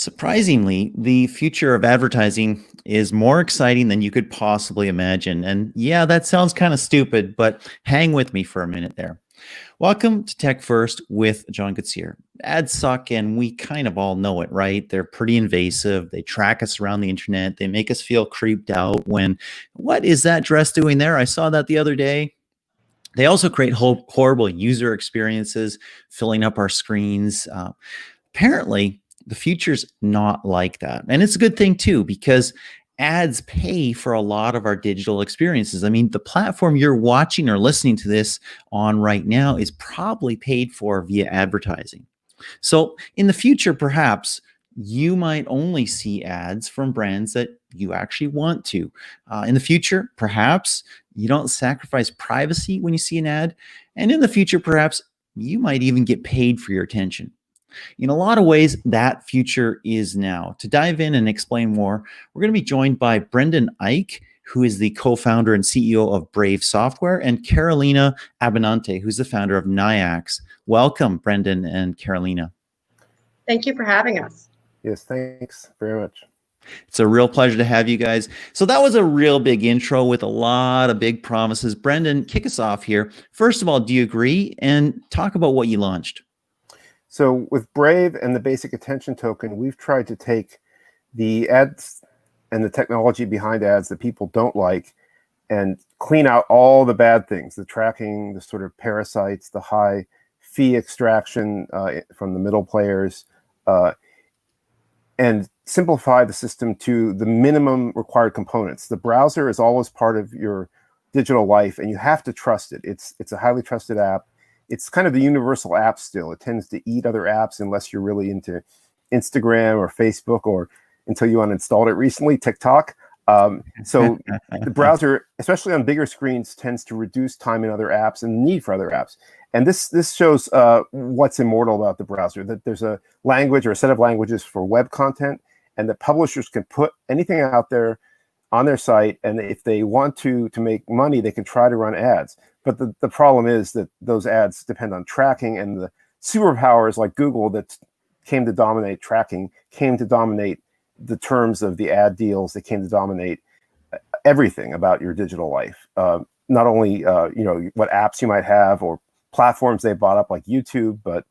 Surprisingly, the future of advertising is more exciting than you could possibly imagine. And yeah, that sounds kind of stupid, but hang with me for a minute there. Welcome to Tech First with John Koetsier. Ads suck, and we kind of all know it, right? They're pretty invasive. They track us around the internet. They make us feel creeped out when, what is that dress doing there? I saw that the other day. They also create horrible user experiences, filling up our screens. Apparently, the future's not like that. And it's a good thing too, because ads pay for a lot of our digital experiences. I mean, the platform you're watching or listening to this on right now is probably paid for via advertising. So in the future, perhaps you might only see ads from brands that you actually want to. In the future, perhaps you don't sacrifice privacy when you see an ad. And in the future, perhaps you might even get paid for your attention. In a lot of ways, that future is now. To dive in and explain more, we're going to be joined by Brendan Eich, who is the co-founder and CEO of Brave Software, and Carolina Abenante, who's the founder of NYIAX. Welcome, Brendan and Carolina. Thank you for having us. Yes, thanks very much. It's a real pleasure to have you guys. So that was a real big intro with a lot of big promises. Brendan, kick us off here. First of all, do you agree? And talk about what you launched. So with Brave and the basic attention token, we've tried to take the ads and the technology behind ads that people don't like and clean out all the bad things, the tracking, the sort of parasites, the high fee extraction from the middle players, and simplify the system to the minimum required components. The browser is always part of your digital life, and you have to trust it. It's a highly trusted app. It's kind of the universal app still. It tends to eat other apps unless you're really into Instagram or Facebook, or until you uninstalled it recently, TikTok. So the browser, especially on bigger screens, tends to reduce time in other apps and the need for other apps. And this shows what's immortal about the browser, that there's a language or a set of languages for web content, and that publishers can put anything out there on their site, and if they want to make money, they can try to run ads. But the problem is that those ads depend on tracking, and the superpowers like Google that came to dominate tracking came to dominate the terms of the ad deals. They came to dominate everything about your digital life. Not only what apps you might have or platforms they bought up like YouTube, but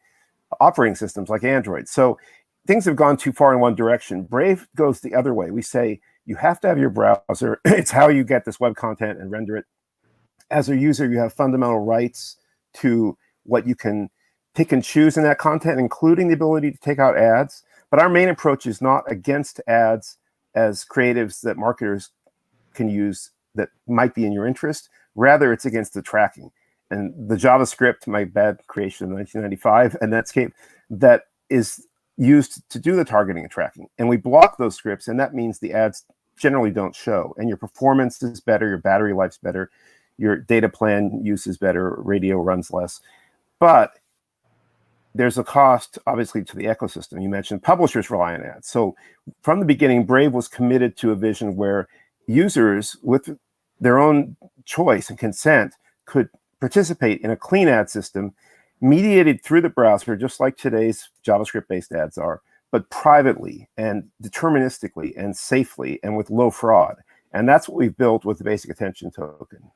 operating systems like Android. So things have gone too far in one direction. Brave goes the other way. We say you have to have your browser. It's how you get this web content and render it. As a user, you have fundamental rights to what you can pick and choose in that content, including the ability to take out ads. But our main approach is not against ads as creatives that marketers can use that might be in your interest. Rather, it's against the tracking. And the JavaScript, my bad creation in 1995, and Netscape, that is used to do the targeting and tracking. And we block those scripts, and that means the ads generally don't show. And your performance is better, your battery life's better, your data plan use is better, radio runs less. But there's a cost, obviously, to the ecosystem. You mentioned publishers rely on ads. So from the beginning, Brave was committed to a vision where users, with their own choice and consent, could participate in a clean ad system mediated through the browser, just like today's JavaScript-based ads are, but privately and deterministically and safely and with low fraud. And that's what we've built with the basic attention token.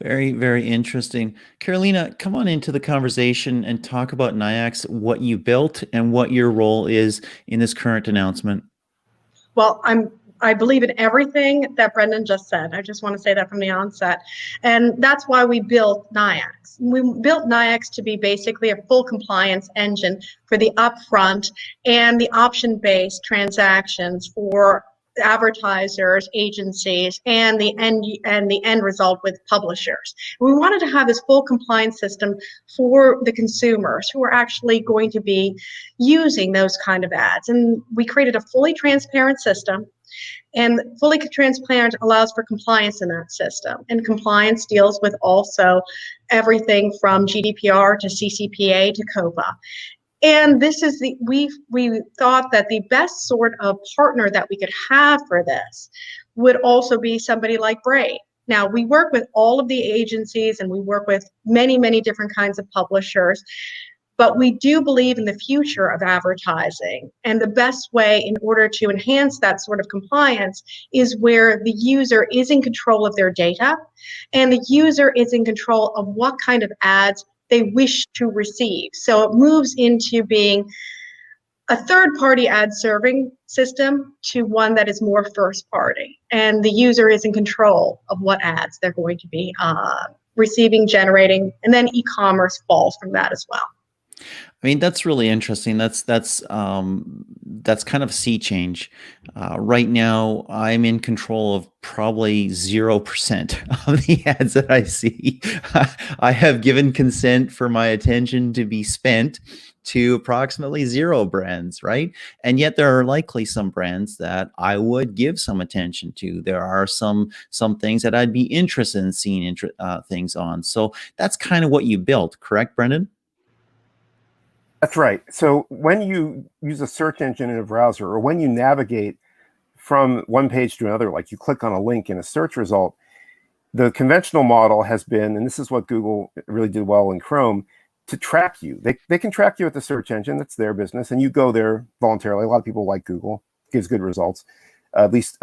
Very, very interesting. Carolina, come on into the conversation and talk about NYIAX, what you built and what your role is in this current announcement. Well, I believe in everything that Brendan just said. I just want to say that from the onset. And that's why we built NYIAX. We built NYIAX to be basically a full compliance engine for the upfront and the option-based transactions for advertisers, agencies, and the end result with publishers. We wanted to have this full compliance system for the consumers who are actually going to be using those kind of ads. And we created a fully transparent system, and fully transparent allows for compliance in that system. And compliance deals with also everything from GDPR to CCPA to COPPA. And this is we thought that the best sort of partner that we could have for this would also be somebody like Brave. Now, we work with all of the agencies and we work with many, many different kinds of publishers. But we do believe in the future of advertising. And the best way in order to enhance that sort of compliance is where the user is in control of their data and the user is in control of what kind of ads they wish to receive. So it moves into being a third-party ad serving system to one that is more first-party. And the user is in control of what ads they're going to be receiving, generating, and then e-commerce falls from that as well. I mean, that's really interesting. That's kind of a sea change. Right now, I'm in control of probably 0% of the ads that I see. I have given consent for my attention to be spent to approximately 0 brands, right? And yet there are likely some brands that I would give some attention to. There are some things that I'd be interested in seeing things on. So that's kind of what you built, correct, Brendan? That's right. So when you use a search engine in a browser, or when you navigate from one page to another, like you click on a link in a search result, the conventional model has been, and this is what Google really did well in Chrome, to track you. They can track you at the search engine. That's their business. And you go there voluntarily. A lot of people like Google. It gives good results. At least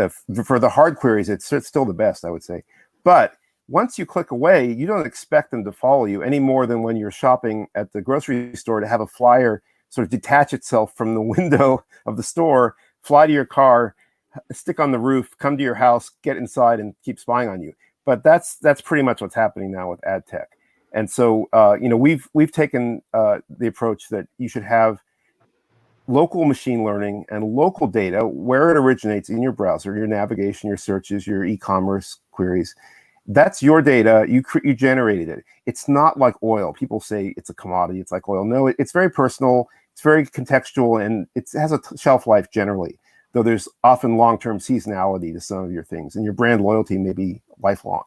for the hard queries, it's still the best, I would say. But once you click away, you don't expect them to follow you any more than when you're shopping at the grocery store to have a flyer sort of detach itself from the window of the store, fly to your car, stick on the roof, come to your house, get inside, and keep spying on you. But that's pretty much what's happening now with ad tech. And so we've taken the approach that you should have local machine learning and local data where it originates in your browser, your navigation, your searches, your e-commerce queries. That's your data. You generated it. It's not like oil. People say it's a commodity. It's like oil. No, it's very personal. It's very contextual, and it has a shelf life generally, though there's often long-term seasonality to some of your things, and your brand loyalty may be lifelong.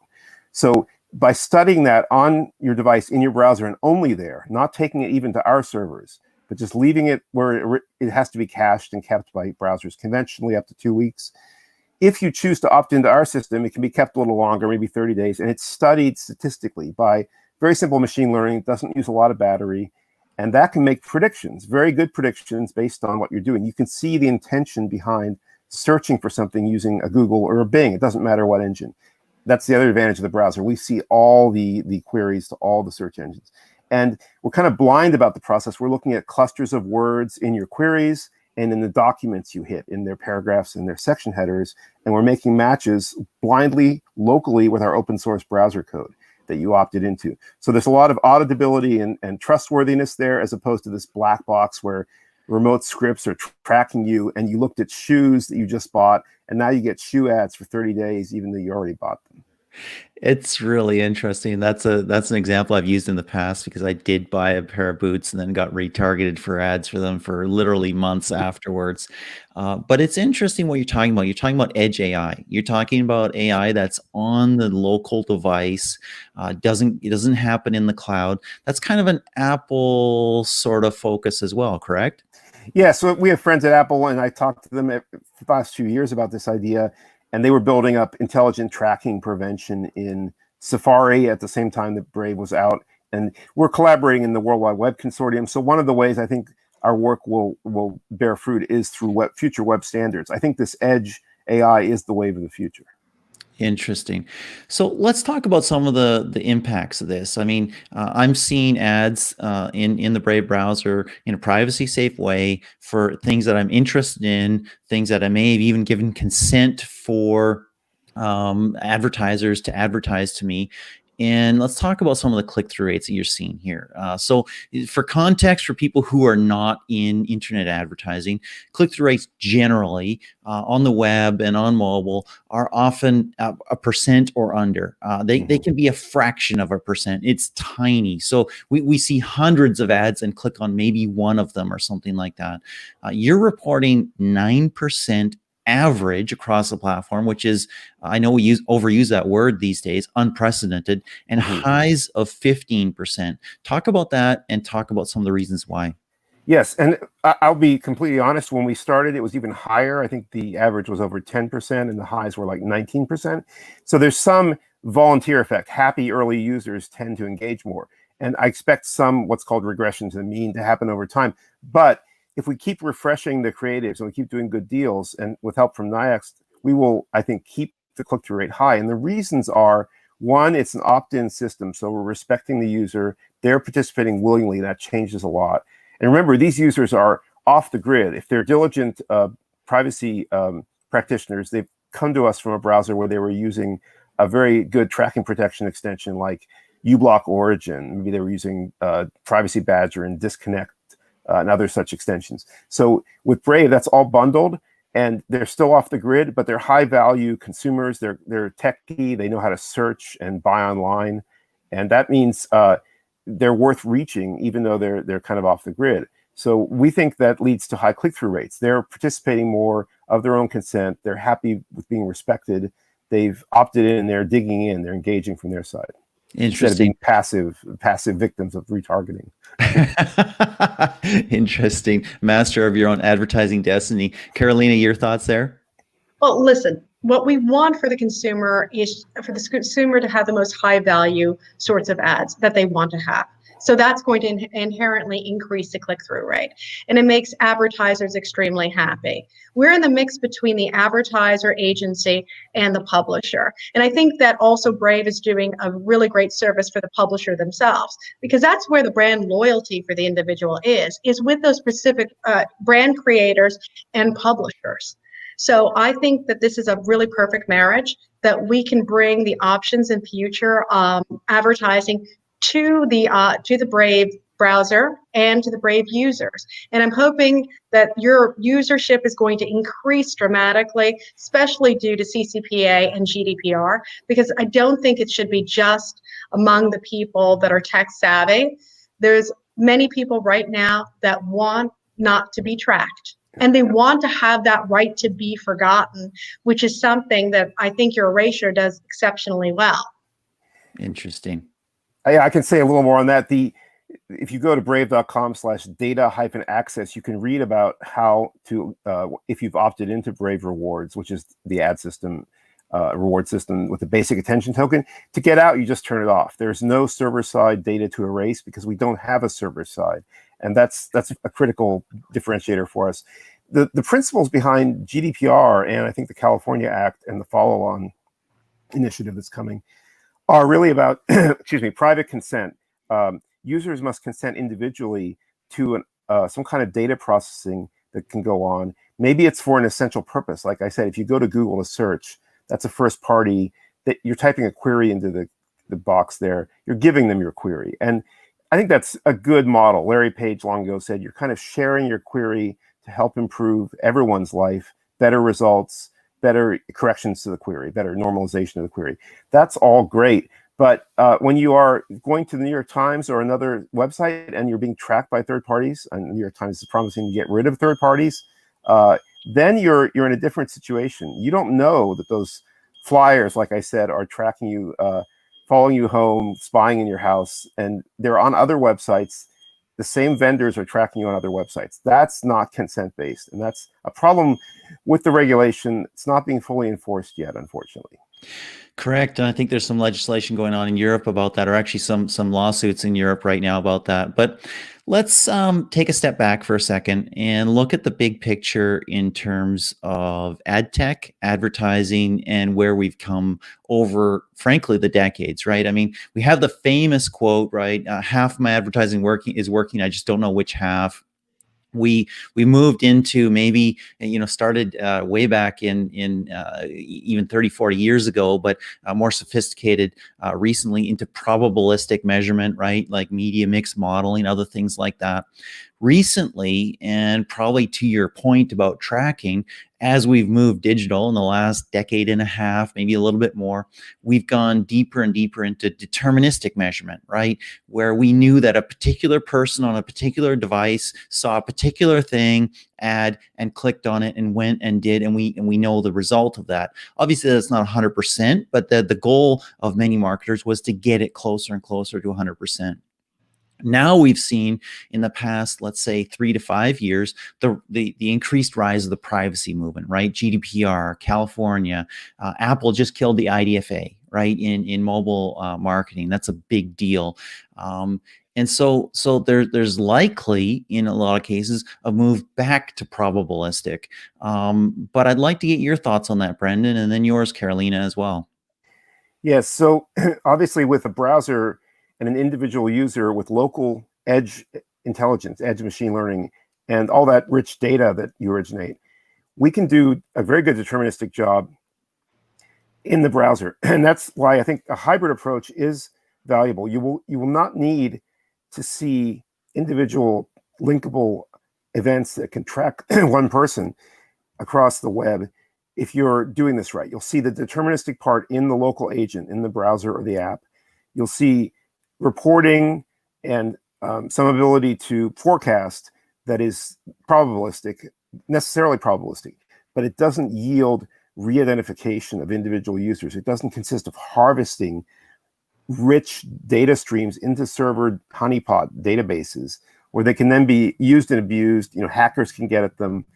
So by studying that on your device in your browser and only there, not taking it even to our servers, but just leaving it where it has to be cached and kept by browsers conventionally up to 2 weeks. If you choose to opt into our system, it can be kept a little longer, maybe 30 days, and it's studied statistically by very simple machine learning. It doesn't use a lot of battery, and that can make predictions, very good predictions based on what you're doing. You can see the intention behind searching for something using a Google or a Bing. It doesn't matter what engine. That's the other advantage of the browser. We see all the queries to all the search engines. And we're kind of blind about the process. We're looking at clusters of words in your queries and in the documents you hit, in their paragraphs and their section headers. And we're making matches blindly, locally with our open source browser code that you opted into. So there's a lot of auditability and trustworthiness there, as opposed to this black box where remote scripts are tracking you and you looked at shoes that you just bought and now you get shoe ads for 30 days, even though you already bought them. It's really interesting. That's an example I've used in the past because I did buy a pair of boots and then got retargeted for ads for them for literally months afterwards. But it's interesting what you're talking about. You're talking about edge AI. You're talking about AI that's on the local device. It doesn't happen in the cloud. That's kind of an Apple sort of focus as well, correct? Yeah, so we have friends at Apple, and I talked to them for the last few years about this idea, and they were building up intelligent tracking prevention in Safari at the same time that Brave was out. And we're collaborating in the World Wide Web Consortium. So one of the ways I think our work will bear fruit is through future web standards. I think this edge AI is the wave of the future. Interesting. So let's talk about some of the impacts of this. I mean, I'm seeing ads in the Brave browser in a privacy safe way for things that I'm interested in, things that I may have even given consent for advertisers to advertise to me. And let's talk about some of the click-through rates that you're seeing here. So for context, for people who are not in internet advertising, click-through rates generally on the web and on mobile are often a percent or under. They can be a fraction of a percent. It's tiny. So we see hundreds of ads and click on maybe one of them or something like that. You're reporting 9% average across the platform, which is, I know we overuse that word these days, unprecedented, and highs of 15%. Talk about that and talk about some of the reasons why. Yes, and I'll be completely honest, when we started, it was even higher. I think the average was over 10% and the highs were like 19%. So there's some volunteer effect. Happy early users tend to engage more. And I expect some what's called regression to the mean to happen over time. But if we keep refreshing the creatives and we keep doing good deals, and with help from NYIAX, we will, I think, keep the click-through rate high. And the reasons are, one, it's an opt-in system, so we're respecting the user. They're participating willingly. That changes a lot. And remember, these users are off the grid. If they're diligent privacy practitioners, they've come to us from a browser where they were using a very good tracking protection extension like uBlock Origin. Maybe they were using Privacy Badger and Disconnect and other such extensions. So with Brave, that's all bundled, and they're still off the grid, but they're high-value consumers. They're techy. They know how to search and buy online, and that means they're worth reaching, even though they're kind of off the grid. So we think that leads to high click-through rates. They're participating more of their own consent. They're happy with being respected. They've opted in, and they're digging in. They're engaging from their side. Instead of being passive victims of retargeting. Interesting. Master of your own advertising destiny. Carolina, your thoughts there? Well, listen, what we want for the consumer is for the consumer to have the most high value sorts of ads that they want to have. So that's going to inherently increase the click-through rate, and it makes advertisers extremely happy. We're in the mix between the advertiser agency and the publisher. And I think that also Brave is doing a really great service for the publisher themselves, because that's where the brand loyalty for the individual is with those specific brand creators and publishers. So I think that this is a really perfect marriage, that we can bring the options in future advertising to the Brave browser and to the Brave users. And I'm hoping that your usership is going to increase dramatically, especially due to CCPA and GDPR, because I don't think it should be just among the people that are tech savvy. There's many people right now that want not to be tracked, and they want to have that right to be forgotten, which is something that I think your erasure does exceptionally well. Interesting. I can say a little more on that. If you go to brave.com/data-access, you can read about how to, if you've opted into Brave Rewards, which is the ad system, reward system with the basic attention token. To get out, you just turn it off. There's no server-side data to erase because we don't have a server-side. And that's a critical differentiator for us. The principles behind GDPR and I think the California Act and the follow-on initiative that's coming are really about, excuse me, private consent. Users must consent individually to some kind of data processing that can go on. Maybe it's for an essential purpose. Like I said, if you go to Google to search, that's a first party that you're typing a query into the box there. You're giving them your query. And I think that's a good model. Larry Page long ago said you're kind of sharing your query to help improve everyone's life, better results, better corrections to the query, better normalization of the query. That's all great. But when you are going to the New York Times or another website and you're being tracked by third parties, and the New York Times is promising to get rid of third parties, then you're in a different situation. You don't know that those flyers, like I said, are tracking you, following you home, spying in your house, and they're on other websites. The same vendors are tracking you on other websites. That's not consent-based, and that's a problem with the regulation. It's not being fully enforced yet, unfortunately. Correct. And I think there's some legislation going on in Europe about that, or actually some lawsuits in Europe right now about that. But let's take a step back for a second and look at the big picture in terms of ad tech, advertising, and where we've come over, frankly, the decades, right? I mean, we have the famous quote, right? Half my advertising is working. I just don't know which half. We moved into maybe, started way back in even 30, 40 years ago, but more sophisticated recently into probabilistic measurement, right? Like media mix modeling, other things like that. Recently, and probably to your point about tracking, as we've moved digital in the last decade and a half, maybe a little bit more, we've gone deeper and deeper into deterministic measurement, right? Where we knew that a particular person on a particular device saw a particular thing, ad, and clicked on it and went and did, and we know the result of that. Obviously, that's not 100%, but the goal of many marketers was to get it closer and closer to 100%. Now we've seen in the past, let's say 3 to 5 years, the increased rise of the privacy movement, right? GDPR, California, Apple just killed the IDFA, right? In mobile marketing, that's a big deal. And so there's likely, in a lot of cases, a move back to probabilistic. But I'd like to get your thoughts on that, Brendan, and then yours, Carolina, as well. Yes, so obviously with a browser and an individual user with local edge intelligence, edge machine learning, and all that rich data that you originate, we can do a very good deterministic job in the browser. And that's why I think a hybrid approach is valuable. You will not need to see individual linkable events that can track one person across the web. If you're doing this right, you'll see the deterministic part in the local agent, in the browser or the app. You'll see reporting and some ability to forecast that is probabilistic, necessarily probabilistic, but it doesn't yield re-identification of individual users. It doesn't consist of harvesting rich data streams into server honeypot databases where they can then be used and abused. Hackers can get at them.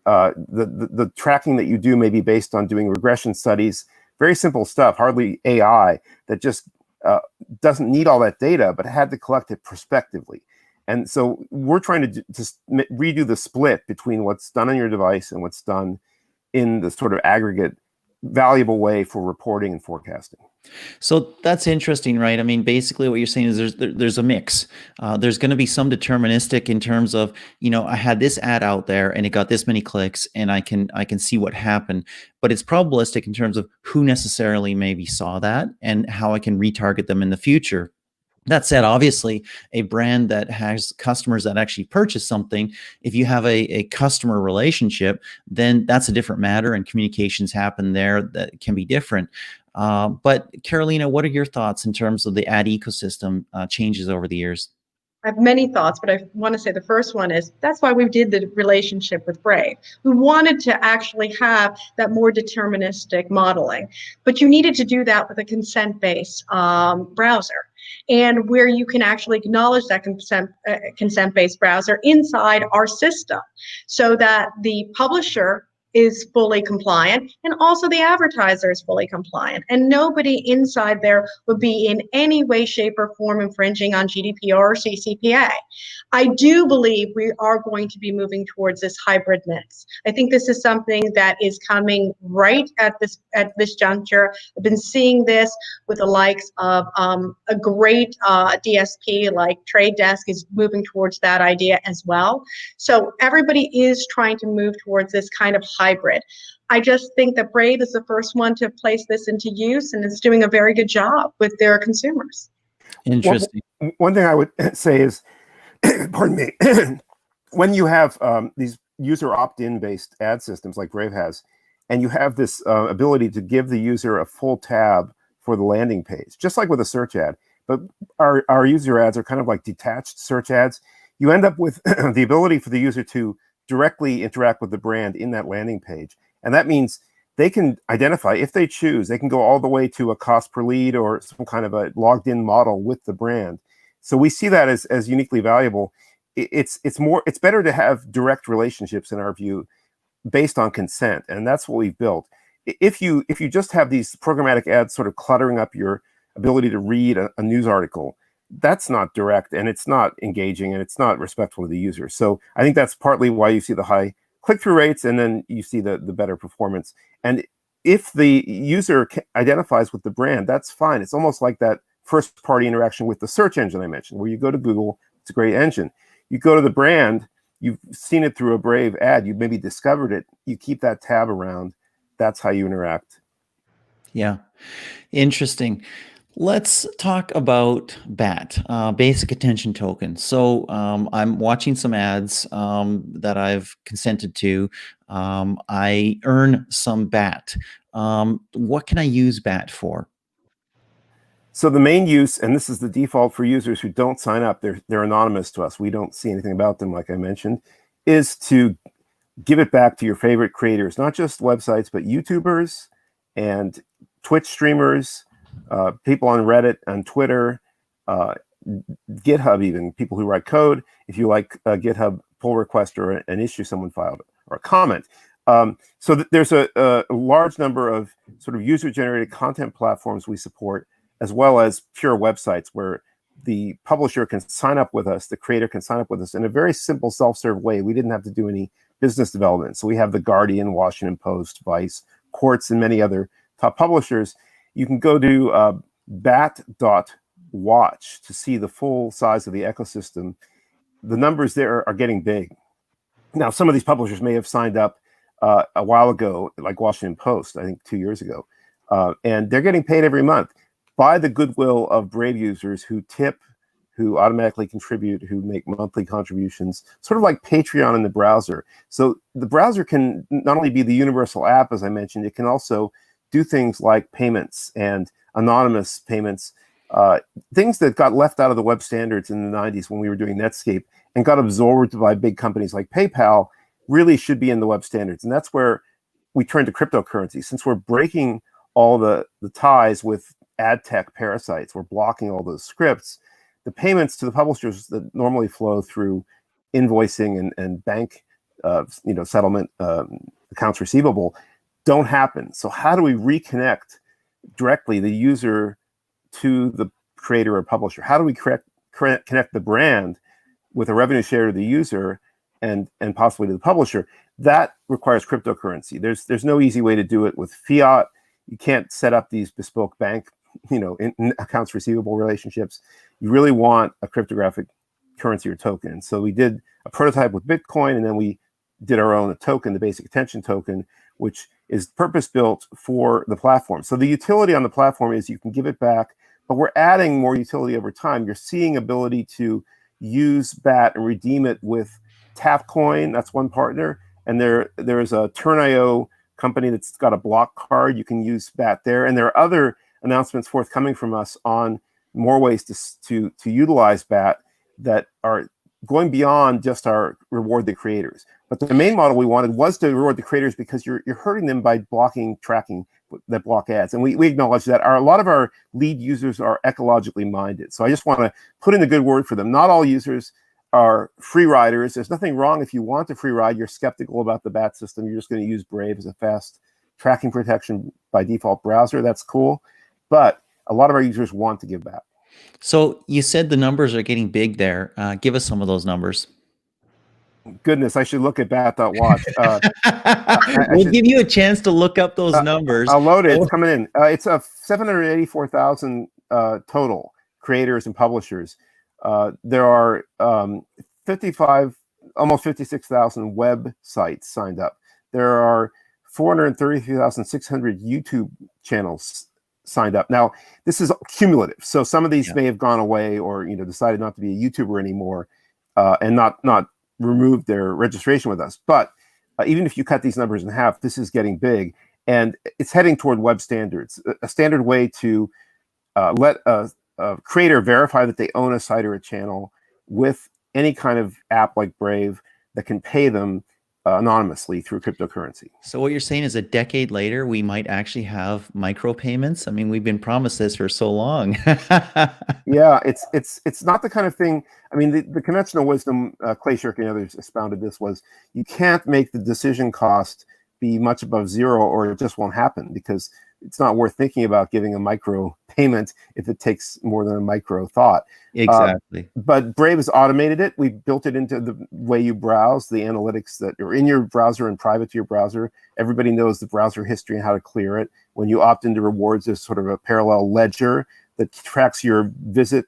The tracking that you do may be based on doing regression studies, very simple stuff, hardly AI, that just doesn't need all that data, but had to collect it prospectively. And so we're trying to just redo the split between what's done on your device and what's done in the sort of aggregate valuable way for reporting and forecasting. So that's interesting, right? I mean, basically what you're saying is there's a mix. There's going to be some deterministic in terms of, I had this ad out there and it got this many clicks and I can see what happened, but it's probabilistic in terms of who necessarily maybe saw that and how I can retarget them in the future. That said, obviously, a brand that has customers that actually purchase something, if you have a customer relationship, then that's a different matter and communications happen there that can be different. But Carolina, what are your thoughts in terms of the ad ecosystem changes over the years? I have many thoughts, but I want to say the first one is that's why we did the relationship with Brave. We wanted to actually have that more deterministic modeling, but you needed to do that with a consent-based browser, and where you can actually acknowledge that consent-based browser inside our system so that the publisher is fully compliant and also the advertiser is fully compliant, and nobody inside there would be in any way, shape, or form infringing on GDPR or CCPA. I do believe we are going to be moving towards this hybrid mix. I think this is something that is coming right at this juncture. I've been seeing this with the likes of a great DSP like Trade Desk is moving towards that idea as well. So everybody is trying to move towards this kind of hybrid. I just think that Brave is the first one to place this into use, and it's doing a very good job with their consumers. Interesting. One thing I would say is, pardon me, when you have these user opt-in based ad systems like Brave has, and you have this ability to give the user a full tab for the landing page, just like with a search ad, but our user ads are kind of like detached search ads. You end up with the ability for the user to directly interact with the brand in that landing page. And that means they can identify, if they choose, they can go all the way to a cost per lead or some kind of a logged in model with the brand. So we see that as uniquely valuable. It's better to have direct relationships, in our view, based on consent. And that's what we've built. If you just have these programmatic ads sort of cluttering up your ability to read a news article, that's not direct, and it's not engaging, and it's not respectful of the user. So I think that's partly why you see the high click-through rates, and then you see the better performance. And if the user identifies with the brand, that's fine. It's almost like that first-party interaction with the search engine I mentioned, where you go to Google, it's a great engine. You go to the brand, you've seen it through a Brave ad, you've maybe discovered it, you keep that tab around. That's how you interact. Yeah, interesting. Let's talk about BAT, basic attention token. So I'm watching some ads that I've consented to. I earn some BAT. What can I use BAT for? So the main use, and this is the default for users who don't sign up, they're anonymous to us, we don't see anything about them, like I mentioned, is to give it back to your favorite creators, not just websites, but YouTubers and Twitch streamers, people on Reddit, on Twitter, GitHub even, people who write code. If you like a GitHub pull request or an issue someone filed or a comment, There's a large number of sort of user-generated content platforms we support, as well as pure websites where the publisher can sign up with us, the creator can sign up with us in a very simple self-serve way. We didn't have to do any business development. So we have The Guardian, Washington Post, Vice, Quartz, and many other top publishers. You can go to bat.watch to see the full size of the ecosystem. The numbers there are getting big. Now, some of these publishers may have signed up a while ago, like Washington Post, I think 2 years ago, and they're getting paid every month by the goodwill of Brave users who tip, who automatically contribute, who make monthly contributions, sort of like Patreon in the browser. So the browser can not only be the universal app, as I mentioned, it can also do things like payments and anonymous payments, things that got left out of the web standards in the 90s when we were doing Netscape and got absorbed by big companies like PayPal really should be in the web standards. And that's where we turn to cryptocurrency. Since we're breaking all the ties with ad tech parasites, we're blocking all those scripts, the payments to the publishers that normally flow through invoicing and bank settlement accounts receivable don't happen. So how do we reconnect directly the user to the creator or publisher? How do we connect the brand with a revenue share to the user and possibly to the publisher? That requires cryptocurrency. There's no easy way to do it with fiat. You can't set up these bespoke bank in accounts receivable relationships. You really want a cryptographic currency or token. So we did a prototype with Bitcoin, and then we did our own token, the basic attention token, which is purpose-built for the platform. So the utility on the platform is you can give it back, but we're adding more utility over time. You're seeing ability to use BAT and redeem it with Tapcoin. That's one partner. And there's a Turn.io company that's got a block card. You can use BAT there. And there are other announcements forthcoming from us on more ways to utilize BAT that are going beyond just our reward the creators. But the main model we wanted was to reward the creators because you're hurting them by blocking tracking that block ads. And we acknowledge that a lot of our lead users are ecologically minded. So I just want to put in a good word for them. Not all users are free riders. There's nothing wrong if you want to free ride, you're skeptical about the BAT system, you're just going to use Brave as a fast tracking protection by default browser. That's cool. But a lot of our users want to give back. So you said the numbers are getting big there. Give us some of those numbers. Goodness, I should look at bat.watch. We'll give you a chance to look up those numbers. I'll load it. It's coming in. It's a 784,000 total creators and publishers. There are almost 56,000 websites signed up. There are 433,600 YouTube channels signed up. Now, this is cumulative. So some of these may have gone away or decided not to be a YouTuber anymore and not removed their registration with us. But even if you cut these numbers in half, this is getting big. And it's heading toward web standards, a standard way to let a creator verify that they own a site or a channel with any kind of app like Brave that can pay them anonymously through cryptocurrency. So what you're saying is a decade later, we might actually have micropayments? I mean, we've been promised this for so long. Yeah, it's not the kind of thing. I mean, the conventional wisdom, Clay Shirk and others expounded this, was you can't make the decision cost be much above zero or it just won't happen, because it's not worth thinking about giving a micro payment if it takes more than a micro thought. Exactly. But Brave has automated it. We built it into the way you browse, the analytics that are in your browser and private to your browser. Everybody knows the browser history and how to clear it. When you opt into rewards, there's sort of a parallel ledger that tracks your visit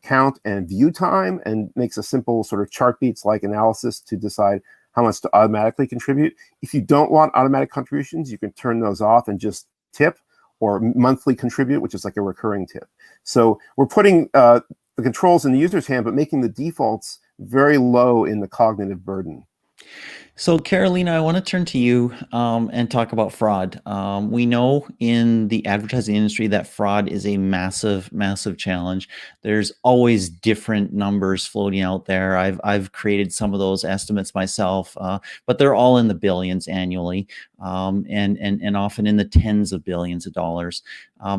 count and view time and makes a simple sort of chart beats-like analysis to decide how much to automatically contribute. If you don't want automatic contributions, you can turn those off and just tip, or monthly contribute, which is like a recurring tip. So we're putting the controls in the user's hand, but making the defaults very low in the cognitive burden. So Carolina, I want to turn to you and talk about fraud. We know in the advertising industry that fraud is a massive, massive challenge. There's always different numbers floating out there. I've created some of those estimates myself, but they're all in the billions annually, and often in the tens of billions of dollars.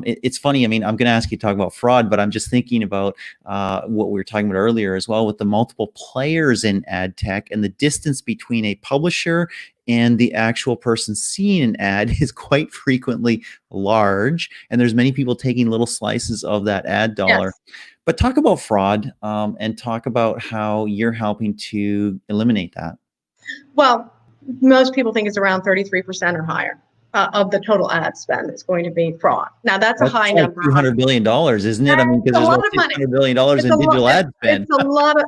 It's funny. I mean, I'm going to ask you to talk about fraud, but I'm just thinking about what we were talking about earlier as well, with the multiple players in ad tech and the distance between a publisher and the actual person seeing an ad is quite frequently large, and there's many people taking little slices of that ad dollar. Yes. But talk about fraud, and talk about how you're helping to eliminate that. Well, most people think it's around 33% or higher of the total ad spend is going to be fraud. Now, that's a That's high like number. $200 billion, isn't it? I mean, because It's a there's lot about of money. $600 billion in digital ad spend.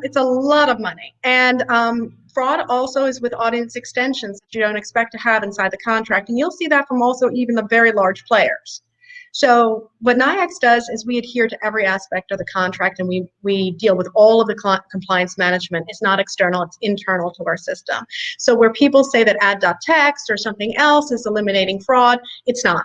It's a lot of money. And fraud also is with audience extensions that you don't expect to have inside the contract. And you'll see that from also even the very large players. So what NYIAX does is we adhere to every aspect of the contract, and we deal with all of the compliance management. It's not external, it's internal to our system. So where people say that ad.text or something else is eliminating fraud, it's not.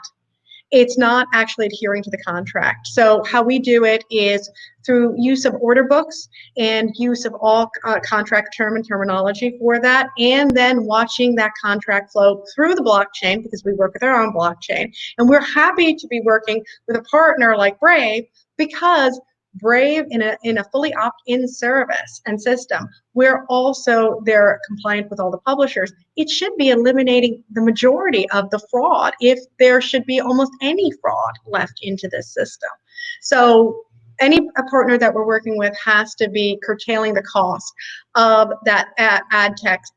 It's not actually adhering to the contract. So how we do it is through use of order books and use of all contract term and terminology for that, and then watching that contract flow through the blockchain, because we work with our own blockchain. And we're happy to be working with a partner like Brave, because Brave in a fully opt-in service and system, where also they're compliant with all the publishers, it should be eliminating the majority of the fraud, if there should be almost any fraud left into this system. So a partner that we're working with has to be curtailing the cost of that ad tax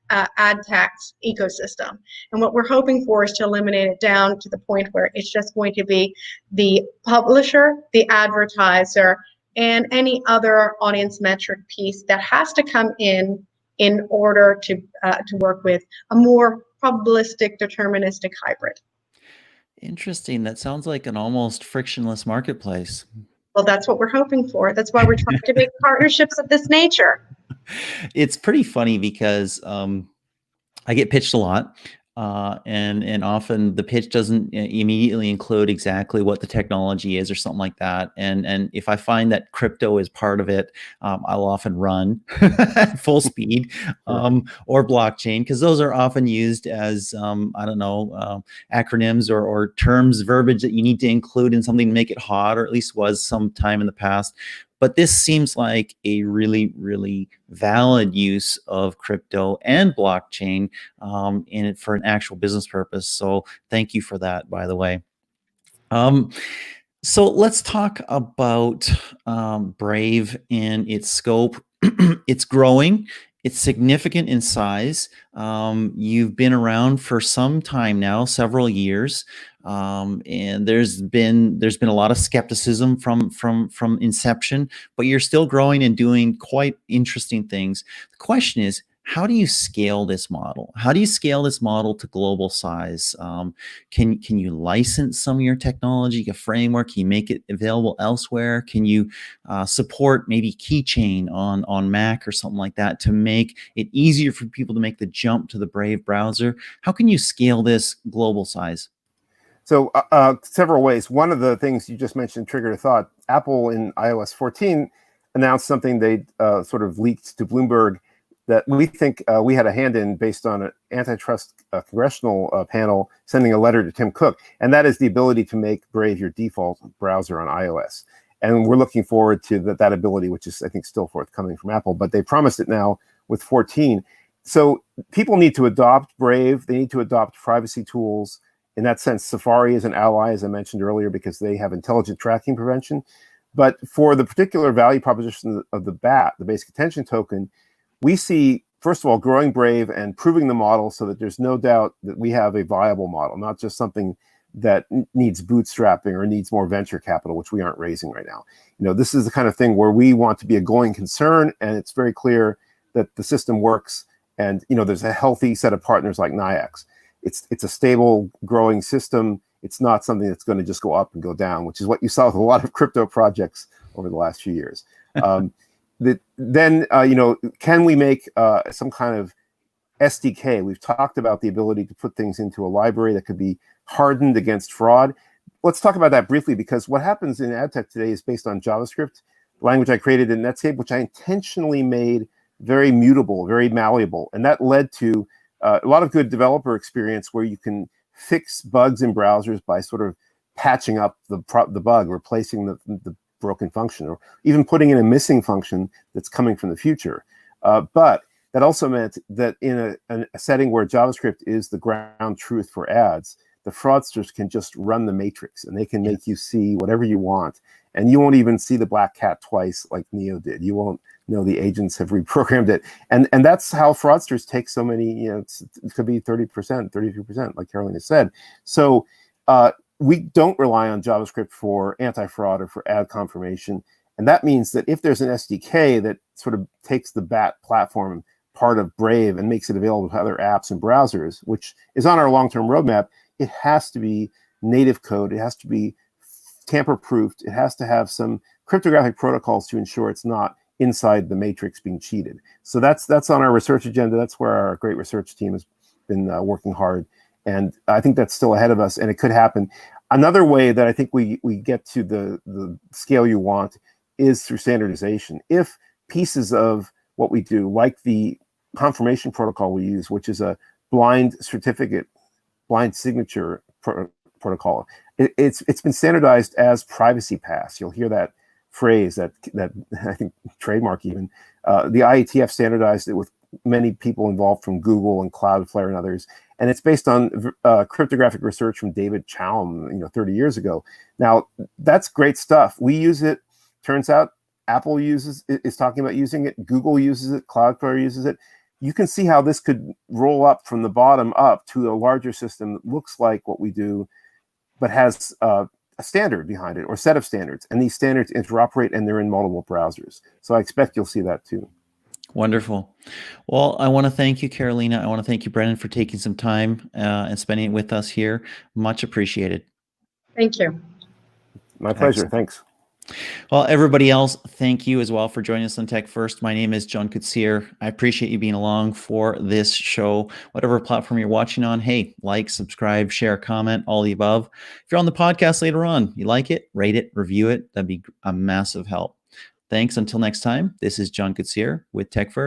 ecosystem. And what we're hoping for is to eliminate it down to the point where it's just going to be the publisher, the advertiser, and any other audience metric piece that has to come in order to work with a more probabilistic, deterministic hybrid. Interesting. That sounds like an almost frictionless marketplace. Well, that's what we're hoping for. That's why we're trying to make partnerships of this nature. It's pretty funny because I get pitched a lot, and often the pitch doesn't immediately include exactly what the technology is or something like that. And if I find that crypto is part of it, I'll often run at full speed, or blockchain, because those are often used as I don't know, acronyms or terms, verbiage that you need to include in something to make it hot, or at least was some time in the past. But this seems like a really, really valid use of crypto and blockchain in it for an actual business purpose. So thank you for that, by the way. So let's talk about Brave and its scope. It's growing. It's significant in size. You've been around for some time now, several years, and there's been a lot of skepticism from inception, but you're still growing and doing quite interesting things. The question is, how do you scale this model? How do you scale this model to global size? Can you license some of your technology, a framework? Can you make it available elsewhere? Can you support maybe Keychain on Mac or something like that to make it easier for people to make the jump to the Brave browser? How can you scale this global size? So several ways. One of the things you just mentioned triggered a thought. Apple in iOS 14 announced something they sort of leaked to Bloomberg that we think we had a hand in, based on an antitrust congressional panel sending a letter to Tim Cook. And that is the ability to make Brave your default browser on iOS. And we're looking forward to that ability, which is, I think, still forthcoming from Apple. But they promised it now with 14. So people need to adopt Brave. They need to adopt privacy tools. In that sense, Safari is an ally, as I mentioned earlier, because they have intelligent tracking prevention. But for the particular value proposition of the BAT, the basic attention token, we see, first of all, growing Brave and proving the model so that there's no doubt that we have a viable model, not just something that needs bootstrapping or needs more venture capital, which we aren't raising right now. You know, this is the kind of thing where we want to be a going concern, and it's very clear that the system works, and there's a healthy set of partners like NYIAX. It's a stable, growing system. It's not something that's going to just go up and go down, which is what you saw with a lot of crypto projects over the last few years. Can we make some kind of SDK? We've talked about the ability to put things into a library that could be hardened against fraud. Let's talk about that briefly, because what happens in ad tech today is based on JavaScript, language I created in Netscape, which I intentionally made very mutable, very malleable. And that led to a lot of good developer experience where you can fix bugs in browsers by sort of patching up the bug, replacing the broken function, or even putting in a missing function that's coming from the future. But that also meant that in a setting where JavaScript is the ground truth for ads, the fraudsters can just run the matrix and they can make you see whatever you want. And you won't even see the black cat twice like Neo did. You won't know the agents have reprogrammed it. And that's how fraudsters take so many, it could be 30%, 32%, like Carolina said. So we don't rely on JavaScript for anti-fraud or for ad confirmation. And that means that if there's an SDK that sort of takes the BAT platform part of Brave and makes it available to other apps and browsers, which is on our long-term roadmap, it has to be native code. It has to be tamper-proofed. It has to have some cryptographic protocols to ensure it's not inside the matrix being cheated. So that's on our research agenda. That's where our great research team has been working hard. And I think that's still ahead of us, and it could happen. Another way that I think we get to the scale you want is through standardization. If pieces of what we do, like the confirmation protocol we use, which is a blind certificate, blind signature protocol, it's been standardized as privacy pass. You'll hear that phrase, that I think trademark even. The IETF standardized it with many people involved from Google and Cloudflare and others. And it's based on cryptographic research from David Chaum, 30 years ago. Now, that's great stuff. We use it. Turns out Apple is talking about using it. Google uses it. Cloudflare uses it. You can see how this could roll up from the bottom up to a larger system that looks like what we do, but has a standard behind it or set of standards. And these standards interoperate and they're in multiple browsers. So I expect you'll see that too. Wonderful. Well, I want to thank you, Carolina. I want to thank you, Brendan, for taking some time and spending it with us here. Much appreciated. Thank you. My pleasure. Thanks. Well, everybody else, thank you as well for joining us on TechFirst. My name is John Koetsier. I appreciate you being along for this show. Whatever platform you're watching on, hey, like, subscribe, share, comment, all the above. If you're on the podcast later on, you like it, rate it, review it. That'd be a massive help. Thanks. Until next time, this is John Koetsier with TechFirst.